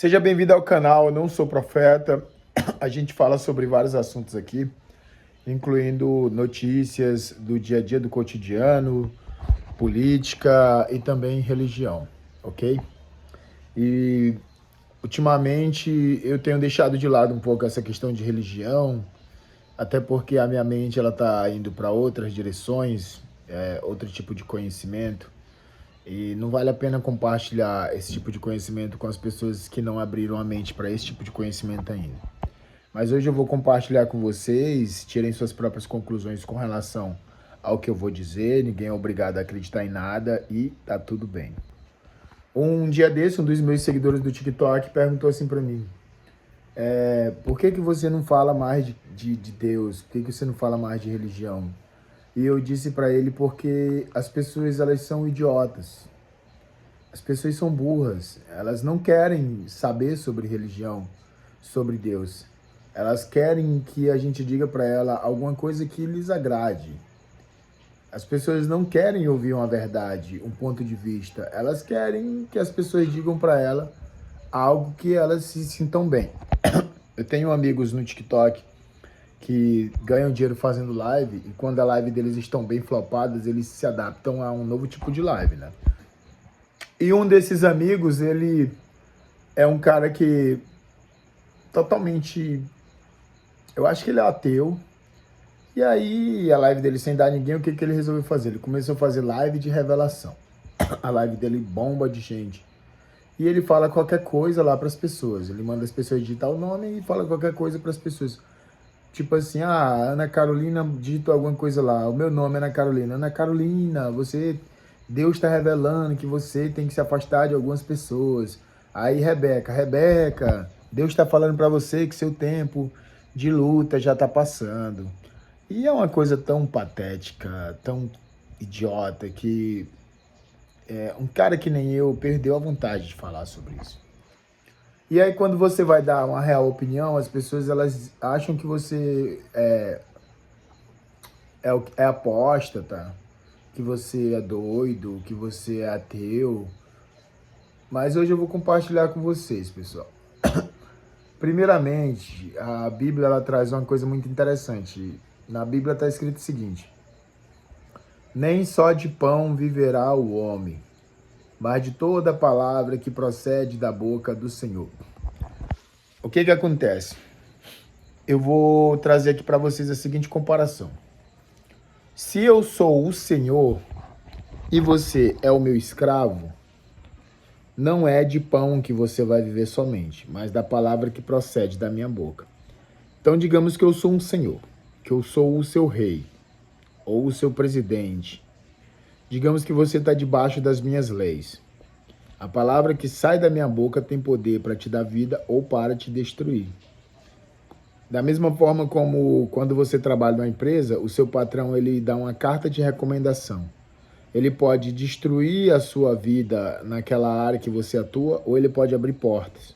Seja bem-vindo ao canal, eu não sou profeta. A gente fala sobre vários assuntos aqui, incluindo notícias do dia a dia, do cotidiano, política e também religião, ok? E ultimamente eu tenho deixado de lado um pouco essa questão de religião, até porque a minha mente ela está indo para outras direções, outro tipo de conhecimento. E não vale a pena compartilhar esse tipo de conhecimento com as pessoas que não abriram a mente para esse tipo de conhecimento ainda. Mas hoje eu vou compartilhar com vocês, tirem suas próprias conclusões com relação ao que eu vou dizer, ninguém é obrigado a acreditar em nada e tá tudo bem. Um dia desse, um dos meus seguidores do TikTok perguntou assim para mim, por que você não fala mais de Deus? Por que você não fala mais de religião? E eu disse para ele porque as pessoas elas são idiotas. As pessoas são burras, elas não querem saber sobre religião, sobre Deus. Elas querem que a gente diga para ela alguma coisa que lhes agrade. As pessoas não querem ouvir uma verdade, um ponto de vista. Elas querem que as pessoas digam para ela algo que elas se sintam bem. Eu tenho amigos no TikTok que ganham dinheiro fazendo live e quando a live deles estão bem flopadas, eles se adaptam a um novo tipo de live, né? E um desses amigos, ele é um cara que totalmente, eu acho que ele é ateu. E aí, a live dele sem dar ninguém, o que ele resolveu fazer? Ele começou a fazer live de revelação. A live dele bomba de gente. E ele fala qualquer coisa lá para as pessoas. Ele manda as pessoas digitar o nome e fala qualquer coisa para as pessoas. Tipo assim, Ana Carolina digita alguma coisa lá. O meu nome é Ana Carolina. Ana Carolina, Deus está revelando que você tem que se afastar de algumas pessoas. Aí Rebeca, Deus está falando para você que seu tempo de luta já está passando. E é uma coisa tão patética, tão idiota, que um cara que nem eu perdeu a vontade de falar sobre isso. E aí quando você vai dar uma real opinião, as pessoas elas acham que você é apóstata, que você é doido, que você é ateu. Mas hoje eu vou compartilhar com vocês, pessoal. Primeiramente, a Bíblia ela traz uma coisa muito interessante. Na Bíblia está escrito o seguinte: nem só de pão viverá o homem, mas de toda palavra que procede da boca do Senhor. O que acontece? Eu vou trazer aqui para vocês a seguinte comparação. Se eu sou o Senhor e você é o meu escravo, não é de pão que você vai viver somente, mas da palavra que procede da minha boca. Então, digamos que eu sou um senhor, que eu sou o seu rei, ou o seu presidente. Digamos que você está debaixo das minhas leis. A palavra que sai da minha boca tem poder para te dar vida ou para te destruir. Da mesma forma como quando você trabalha numa empresa, o seu patrão ele dá uma carta de recomendação. Ele pode destruir a sua vida naquela área que você atua, ou ele pode abrir portas.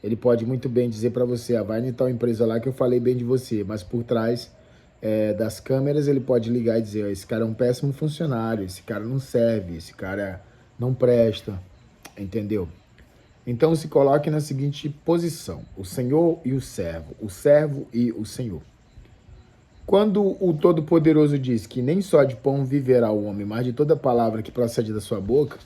Ele pode muito bem dizer para você, vai em tal empresa lá que eu falei bem de você, mas por trás das câmeras ele pode ligar e dizer, esse cara é um péssimo funcionário, esse cara não serve, esse cara não presta, entendeu? Então se coloque na seguinte posição, o Senhor e o servo e o Senhor. Quando o Todo-Poderoso diz que nem só de pão viverá o homem, mas de toda palavra que procede da sua boca,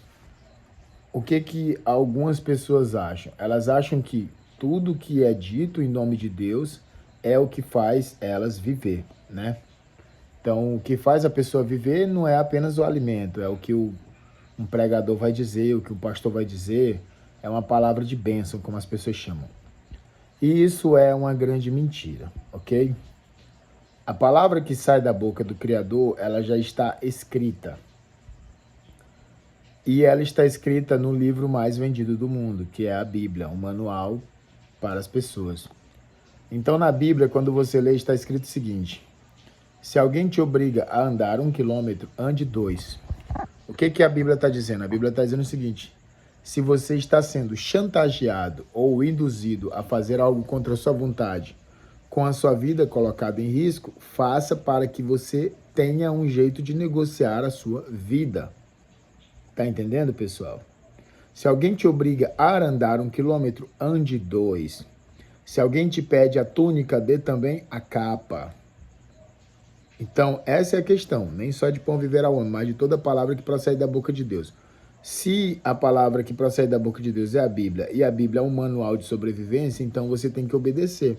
o que algumas pessoas acham? Elas acham que tudo que é dito em nome de Deus é o que faz elas viver, né? Então, o que faz a pessoa viver não é apenas o alimento, é o que um pregador vai dizer, o que o pastor vai dizer, é uma palavra de bênção, como as pessoas chamam. E isso é uma grande mentira, ok? A palavra que sai da boca do Criador, ela já está escrita. E ela está escrita no livro mais vendido do mundo, que é a Bíblia, um manual para as pessoas. Então, na Bíblia, quando você lê, está escrito o seguinte: se alguém te obriga a andar 1 quilômetro, ande 2. O que a Bíblia está dizendo? A Bíblia está dizendo o seguinte: se você está sendo chantageado ou induzido a fazer algo contra a sua vontade, com a sua vida colocada em risco, faça para que você tenha um jeito de negociar a sua vida. Tá entendendo, pessoal? Se alguém te obriga a andar 1 quilômetro, ande 2. Se alguém te pede a túnica, dê também a capa. Então, essa é a questão. Nem só de pão viverá o homem, mas de toda palavra que procede da boca de Deus. Se a palavra que procede da boca de Deus é a Bíblia, e a Bíblia é um manual de sobrevivência, então você tem que obedecer.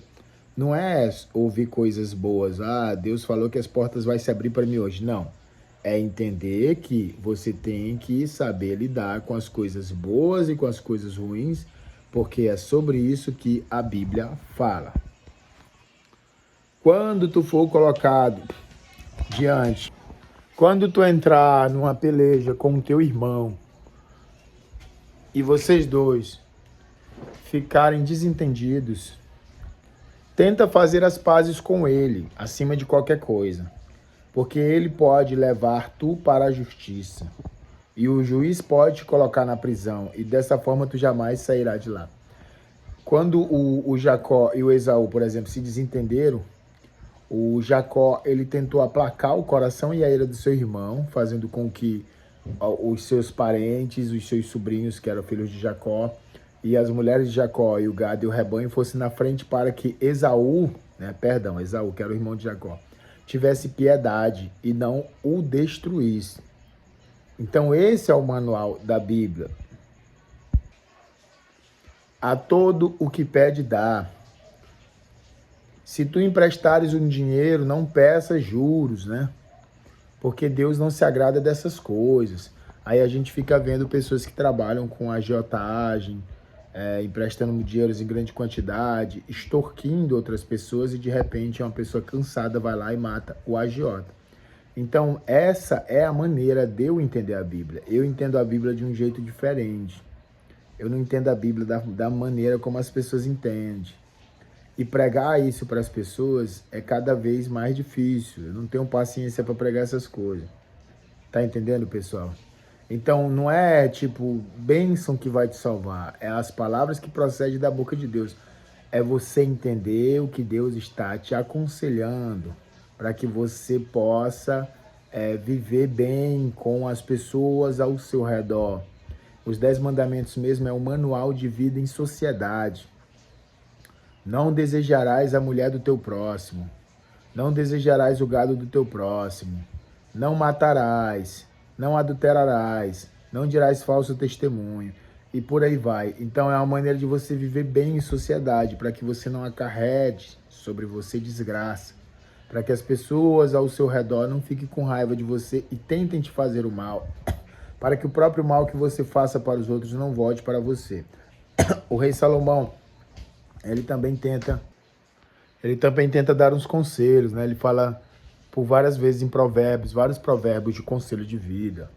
Não é ouvir coisas boas. Ah, Deus falou que as portas vão se abrir para mim hoje. Não. É entender que você tem que saber lidar com as coisas boas e com as coisas ruins, porque é sobre isso que a Bíblia fala. Quando tu for colocado diante, quando tu entrar numa peleja com o teu irmão e vocês dois ficarem desentendidos, tenta fazer as pazes com ele, acima de qualquer coisa, porque ele pode levar tu para a justiça e o juiz pode te colocar na prisão e dessa forma tu jamais sairá de lá. Quando o Jacó e o Esaú, por exemplo, se desentenderam, o Jacó, ele tentou aplacar o coração e a ira do seu irmão, fazendo com que os seus parentes, os seus sobrinhos, que eram filhos de Jacó, e as mulheres de Jacó e o gado e o rebanho fossem na frente para que Esaú, Esaú, que era o irmão de Jacó, tivesse piedade e não o destruísse. Então esse é o manual da Bíblia. A todo o que pede dá. Se tu emprestares um dinheiro, não peça juros, né? Porque Deus não se agrada dessas coisas. Aí a gente fica vendo pessoas que trabalham com agiotagem, emprestando dinheiros em grande quantidade, extorquindo outras pessoas e de repente uma pessoa cansada vai lá e mata o agiota. Então essa é a maneira de eu entender a Bíblia. Eu entendo a Bíblia de um jeito diferente. Eu não entendo a Bíblia da maneira como as pessoas entendem. E pregar isso para as pessoas é cada vez mais difícil. Eu não tenho paciência para pregar essas coisas. Tá entendendo, pessoal? Então, não é tipo bênção que vai te salvar. É as palavras que procedem da boca de Deus. É você entender o que Deus está te aconselhando para que você possa viver bem com as pessoas ao seu redor. Os 10 mandamentos mesmo é um manual de vida em sociedade. Não desejarás a mulher do teu próximo. Não desejarás o gado do teu próximo. Não matarás. Não adulterarás. Não dirás falso testemunho. E por aí vai. Então é uma maneira de você viver bem em sociedade, para que você não acarrete sobre você desgraça. Para que as pessoas ao seu redor não fiquem com raiva de você e tentem te fazer o mal. Para que o próprio mal que você faça para os outros não volte para você. O rei Salomão, ele também tenta dar uns conselhos, né? Ele fala por várias vezes em provérbios, vários provérbios de conselho de vida.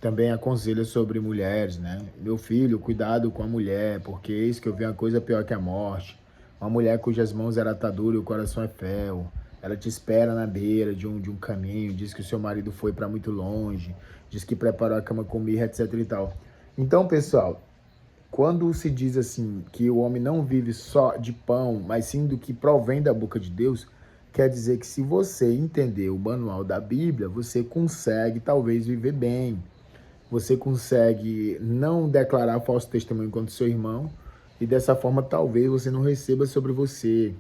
Também aconselha sobre mulheres, né? Meu filho, cuidado com a mulher, porque eis que eu vi uma coisa pior que a morte. Uma mulher cujas mãos eram ataduras e o coração é ferro. Ela te espera na beira de um caminho, diz que o seu marido foi para muito longe, diz que preparou a cama com mirra, etc e tal. Então, pessoal, quando se diz assim que o homem não vive só de pão, mas sim do que provém da boca de Deus, quer dizer que se você entender o manual da Bíblia, você consegue talvez viver bem. Você consegue não declarar falso testemunho contra o seu irmão e dessa forma talvez você não receba sobre você.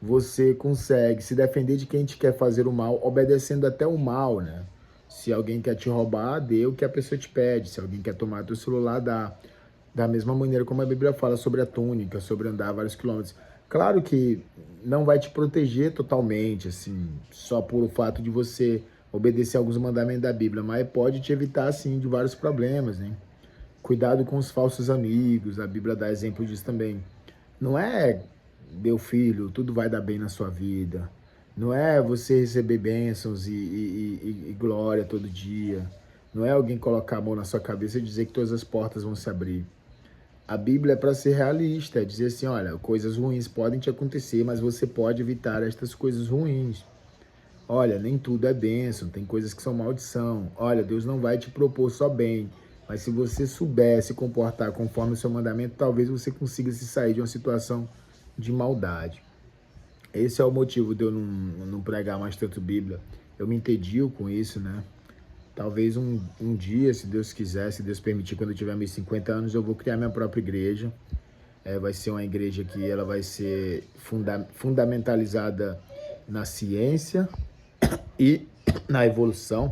Você consegue se defender de quem te quer fazer o mal, obedecendo até o mal, né? Se alguém quer te roubar, dê o que a pessoa te pede. Se alguém quer tomar teu celular, dá. Da mesma maneira como a Bíblia fala sobre a túnica, sobre andar vários quilômetros. Claro que não vai te proteger totalmente, assim, só por o fato de você obedecer alguns mandamentos da Bíblia, mas pode te evitar, assim, de vários problemas, né? Cuidado com os falsos amigos, a Bíblia dá exemplo disso também. Não é, meu filho, tudo vai dar bem na sua vida. Não é você receber bênçãos e glória todo dia. Não é alguém colocar a mão na sua cabeça e dizer que todas as portas vão se abrir. A Bíblia é para ser realista, é dizer assim, olha, coisas ruins podem te acontecer, mas você pode evitar estas coisas ruins. Olha, nem tudo é bênção, tem coisas que são maldição. Olha, Deus não vai te propor só bem, mas se você souber se comportar conforme o seu mandamento, talvez você consiga se sair de uma situação de maldade. Esse é o motivo de eu não pregar mais tanto Bíblia. Eu me entedio com isso, né? Talvez um dia, se Deus quiser, se Deus permitir, quando eu tiver meus 50 anos, eu vou criar minha própria igreja. Vai ser uma igreja que ela vai ser fundamentalizada na ciência e na evolução.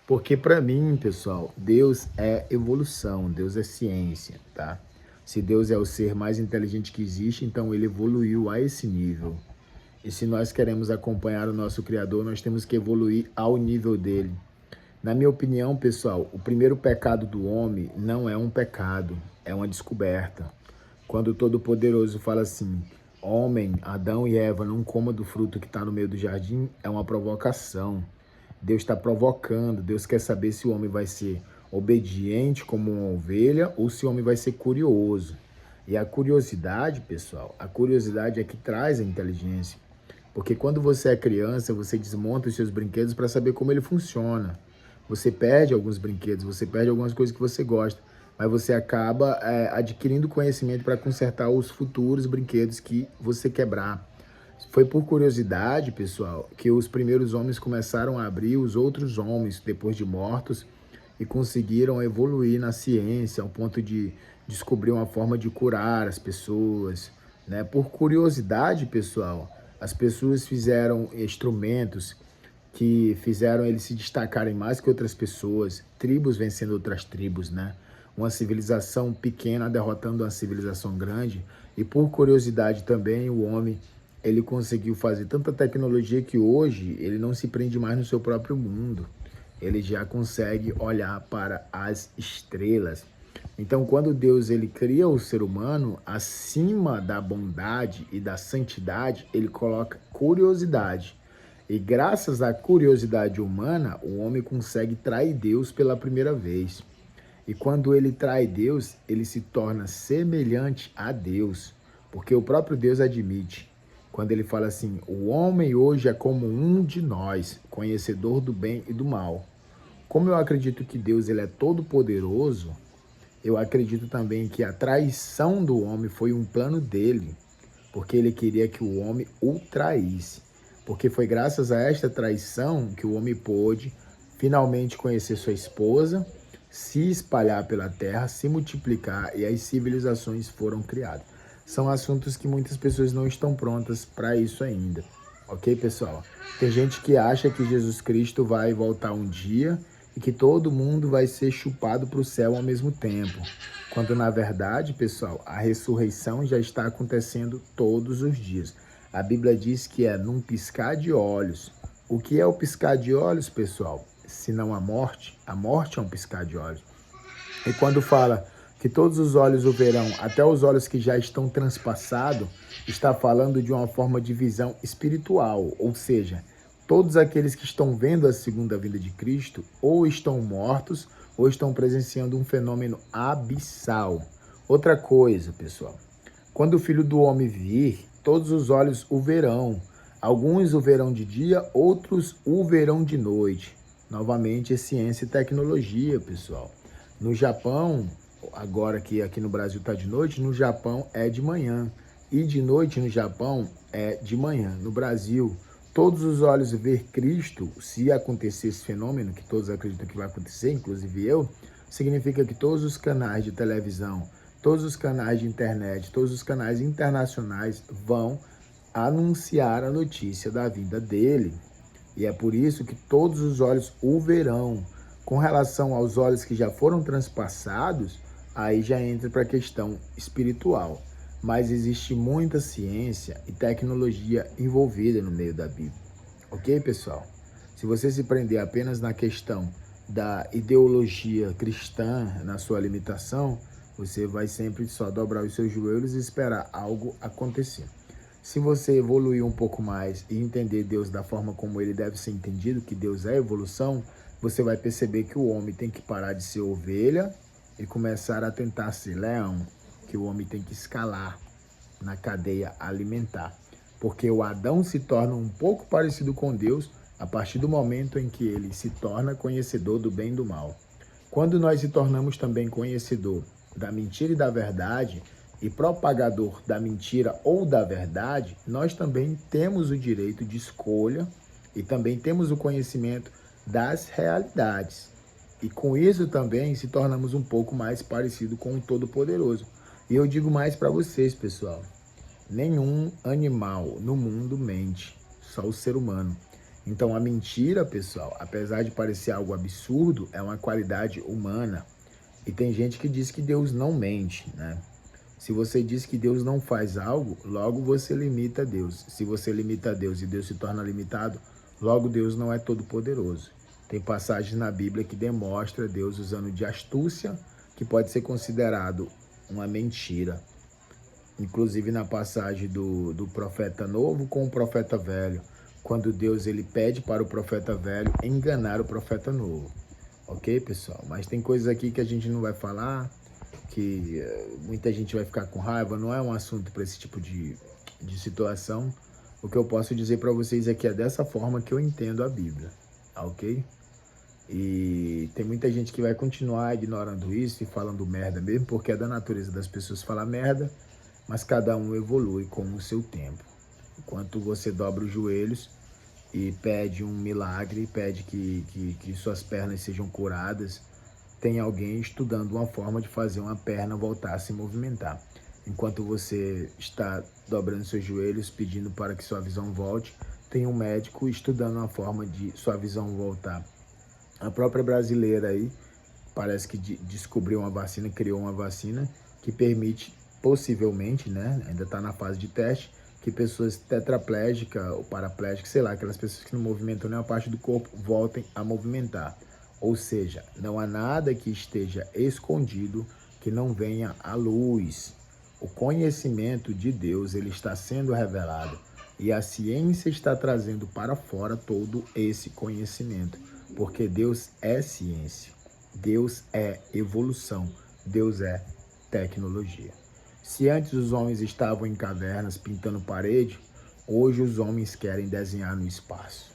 Porque para mim, pessoal, Deus é evolução, Deus é ciência, tá? Se Deus é o ser mais inteligente que existe, então ele evoluiu a esse nível. E se nós queremos acompanhar o nosso Criador, nós temos que evoluir ao nível dele. Na minha opinião, pessoal, o primeiro pecado do homem não é um pecado, é uma descoberta. Quando o Todo-Poderoso fala assim, homem, Adão e Eva, não coma do fruto que está no meio do jardim, é uma provocação. Deus está provocando, Deus quer saber se o homem vai ser obediente como uma ovelha ou se o homem vai ser curioso. E a curiosidade, pessoal, a curiosidade é que traz a inteligência. Porque quando você é criança, você desmonta os seus brinquedos para saber como ele funciona. Você perde alguns brinquedos, você perde algumas coisas que você gosta, mas você acaba adquirindo conhecimento para consertar os futuros brinquedos que você quebrar. Foi por curiosidade, pessoal, que os primeiros homens começaram a abrir os outros homens depois de mortos e conseguiram evoluir na ciência ao ponto de descobrir uma forma de curar as pessoas, né? Por curiosidade, pessoal, as pessoas fizeram instrumentos que fizeram eles se destacarem mais que outras pessoas, tribos vencendo outras tribos, né? Uma civilização pequena derrotando uma civilização grande. E por curiosidade também, o homem ele conseguiu fazer tanta tecnologia que hoje ele não se prende mais no seu próprio mundo. Ele já consegue olhar para as estrelas. Então, quando Deus ele cria o ser humano, acima da bondade e da santidade, ele coloca curiosidade. E graças à curiosidade humana, o homem consegue trair Deus pela primeira vez. E quando ele trai Deus, ele se torna semelhante a Deus, porque o próprio Deus admite. Quando ele fala assim, o homem hoje é como um de nós, conhecedor do bem e do mal. Como eu acredito que Deus ele é todo poderoso, eu acredito também que a traição do homem foi um plano dele, porque ele queria que o homem o traísse. Porque foi graças a esta traição que o homem pôde finalmente conhecer sua esposa, se espalhar pela terra, se multiplicar e as civilizações foram criadas. São assuntos que muitas pessoas não estão prontas para isso ainda. Ok, pessoal? Tem gente que acha que Jesus Cristo vai voltar um dia e que todo mundo vai ser chupado para o céu ao mesmo tempo. Quando, na verdade, pessoal, a ressurreição já está acontecendo todos os dias. A Bíblia diz que é num piscar de olhos. O que é o piscar de olhos, pessoal? Se não a morte é um piscar de olhos. E quando fala que todos os olhos o verão, até os olhos que já estão transpassados, está falando de uma forma de visão espiritual, ou seja, todos aqueles que estão vendo a segunda vinda de Cristo ou estão mortos ou estão presenciando um fenômeno abissal. Outra coisa, pessoal, quando o Filho do Homem vir, todos os olhos o verão. Alguns o verão de dia, outros o verão de noite. Novamente, é ciência e tecnologia, pessoal. No Japão, agora que aqui no Brasil está de noite, no Japão é de manhã. E de noite no Japão é de manhã. No Brasil, todos os olhos ver Cristo, se acontecer esse fenômeno, que todos acreditam que vai acontecer, inclusive eu, significa que todos os canais de televisão, todos os canais de internet, todos os canais internacionais vão anunciar a notícia da vinda dele. E é por isso que todos os olhos o verão. Com relação aos olhos que já foram transpassados, aí já entra para a questão espiritual. Mas existe muita ciência e tecnologia envolvida no meio da Bíblia. Ok, pessoal? Se você se prender apenas na questão da ideologia cristã, na sua limitação, você vai sempre só dobrar os seus joelhos e esperar algo acontecer. Se você evoluir um pouco mais e entender Deus da forma como ele deve ser entendido, que Deus é evolução, você vai perceber que o homem tem que parar de ser ovelha e começar a tentar ser leão, que o homem tem que escalar na cadeia alimentar. Porque o Adão se torna um pouco parecido com Deus a partir do momento em que ele se torna conhecedor do bem e do mal. Quando nós se tornamos também conhecedor da mentira e da verdade, e propagador da mentira ou da verdade, nós também temos o direito de escolha e também temos o conhecimento das realidades. E com isso também se tornamos um pouco mais parecido com o Todo-Poderoso. E eu digo mais para vocês, pessoal. Nenhum animal no mundo mente, só o ser humano. Então a mentira, pessoal, apesar de parecer algo absurdo, é uma qualidade humana. E tem gente que diz que Deus não mente, né? Se você diz que Deus não faz algo, logo você limita Deus. Se você limita Deus e Deus se torna limitado, logo Deus não é todo poderoso. Tem passagens na Bíblia que demonstra Deus usando de astúcia, que pode ser considerado uma mentira. Inclusive na passagem do profeta novo com o profeta velho, quando Deus ele pede para o profeta velho enganar o profeta novo. Ok, pessoal? Mas tem coisas aqui que a gente não vai falar, que muita gente vai ficar com raiva, não é um assunto para esse tipo de situação. O que eu posso dizer para vocês é que é dessa forma que eu entendo a Bíblia, ok? E tem muita gente que vai continuar ignorando isso e falando merda mesmo, porque é da natureza das pessoas falar merda, mas cada um evolui com o seu tempo. Enquanto você dobra os joelhos e pede um milagre, pede que suas pernas sejam curadas, tem alguém estudando uma forma de fazer uma perna voltar a se movimentar. Enquanto você está dobrando seus joelhos, pedindo para que sua visão volte, tem um médico estudando uma forma de sua visão voltar. A própria brasileira aí, parece que descobriu uma vacina, criou uma vacina que permite, possivelmente, né, ainda está na fase de teste, que pessoas tetraplégicas ou paraplégicas, sei lá, aquelas pessoas que não movimentam nenhuma parte do corpo, voltem a movimentar. Ou seja, não há nada que esteja escondido que não venha à luz. O conhecimento de Deus, ele está sendo revelado e a ciência está trazendo para fora todo esse conhecimento, porque Deus é ciência, Deus é evolução, Deus é tecnologia. Se antes os homens estavam em cavernas pintando parede, hoje os homens querem desenhar no espaço.